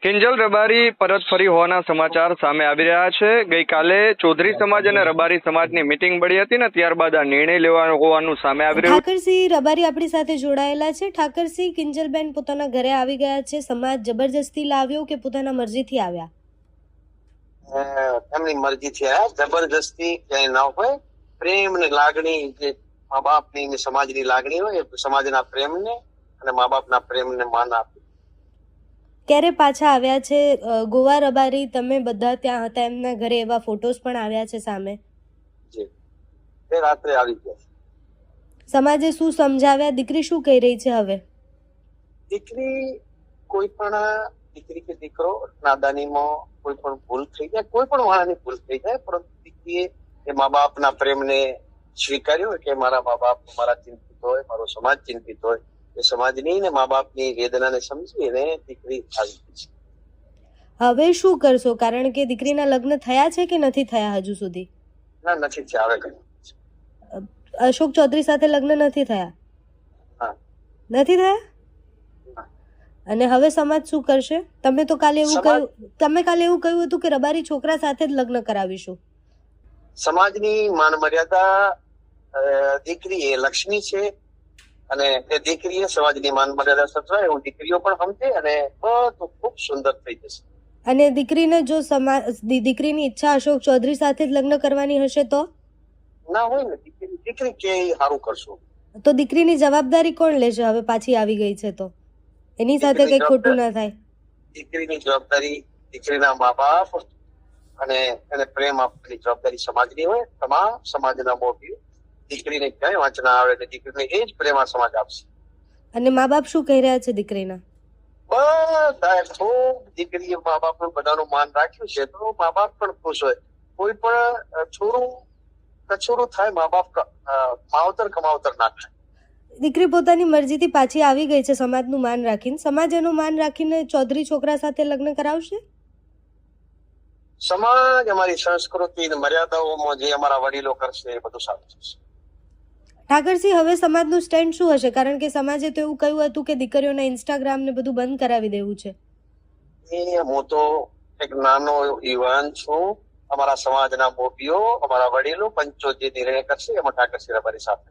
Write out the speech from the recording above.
કિંજલ રબારી પરત ફરી હોવાના સમાચાર સામે આવી રહ્યા છે। ગઈકાલે ચૌધરી સમાજ અને રબારી સમાજની મીટિંગ મળી હતી ને ત્યારબાદ આ નિર્ણય લેવાનો હોવાનું સામે આવી રહ્યું છે। ઠાકરસિંહ રબારી આપણી સાથે જોડાયેલા છે। ઠાકરસિંહ, કિંજલબેન પોતાના ઘરે આવી ગયા છે, સમાજ જબરજસ્તી લાવ્યો કે પોતાના મરજીથી આવ્યા? એમની મરજીથી આવ્યા, જબરજસ્તી ક્યાંય ના હોય। પ્રેમ ને લાગણી, જે મા બાપની ને સમાજની લાગણી હોય, સમાજના પ્રેમને અને મા બાપના પ્રેમને માન આપે। ક્યારે પાછા આવ્યા છે? ગોવા રબારી તમે બધા ત્યાં હતા, એમના ઘરે એવા ફોટોસ પણ આવ્યા છે સામે। જી, તે રાત્રે આવી ગયા। સમાજે શું સમજાવ્યા? દીકરી શું કહી રહી છે હવે? દીકરી, કોઈ પણ દીકરી કે દીકરો નાદાનીમાં કોઈ પણ ભૂલ થઈ જાય, કોઈ પણ વાળાની ભૂલ થઈ જાય, પરંતુ દીકરીએ એ મા બાપના પ્રેમને સ્વીકાર્યો કે મારા મા બાપ મારા ચિંતિત હોય, મારો સમાજ ચિંતિત હોય, એ સમાજની ને મા બાપની વેદનાને સમજી અને દીકરી આવી ગઈ છે। હવે શું કરશો? કારણ કે દીકરીના લગ્ન થયા છે કે નથી થયા હજુ સુધી? ના, નથી થયા, હવે કર્યું। અશોક ચૌધરી સાથે લગ્ન નથી થયા? હા, નથી થયા। અને હવે સમાજ શું કરશે? તમે કાલે એવું કહ્યું હતું કે રબારી છોકરા સાથે જ લગ્ન કરાવીશું। સમાજની માન મર્યાદા, દીકરી એ લક્ષ્મી છે અને એ દીકરીએ સમાજની માન મર્યાદા સચવાય એવું દીકરીઓ પણ સમજે અને બધું ખૂબ સુંદર થઈ જશે। અને દીકરીને જો દીકરીની ઈચ્છા અશોક ચૌધરી સાથે જ લગ્ન કરવાની હશે તો? ના હોય ને, દીકરી કે સારું કરશું તો દીકરીની જવાબદારી કોણ લેશે? હવે પાછી આવી ગઈ છે તો એની સાથે કઈ ખોટું ના થાય। દીકરીની જવાબદારી દીકરીના મા બાપ અને એને પ્રેમ આપવાની જવાબદારી સમાજની હોય। તમામ સમાજના મોભી દીકરીને ક્યાંય વાંચ ના આવે એટલે દીકરીને એ જ પ્રેમ આ સમાજ આપશે। અને મા બાપ શું કહી રહ્યા છે દીકરીના? બધા ખૂબ દીકરીએ મા બાપનું બધાનું માન રાખ્યું છે તો મા બાપ પણ ખુશ હોય। કોઈ પણ છોરું કછોરું થાય, મા બાપ માવતર કમાવતર ના થાય। દીકરી પોતાની મરજીથી પાછી આવી ગઈ છે સમાજનું માન રાખીને। સમાજ એનું માન રાખીને ચૌધરી છોકરા સાથે લગ્ન કરાવશે? સમાજ અમારી સંસ્કૃતિ અને મર્યાદાઓમાં જે અમારા વડીલો કરશે એ બધું સારું થશે। ઠાકરસિંહ, હવે સમાજનું સ્ટેન્ડ શું હશે? કારણ કે સમાજે તો એવું કહ્યું હતું કે દીકરીઓના ઇન્સ્ટાગ્રામ ને બધું બંધ કરાવી દેવું છે। હું તો એક નાનો યુવાન છું। અમારા સમાજના મોભીઓ, અમારા વડીલો, પંચો જે નિર્ણય કરશે એમાં ઠાકરસિંહ રબારી સાથે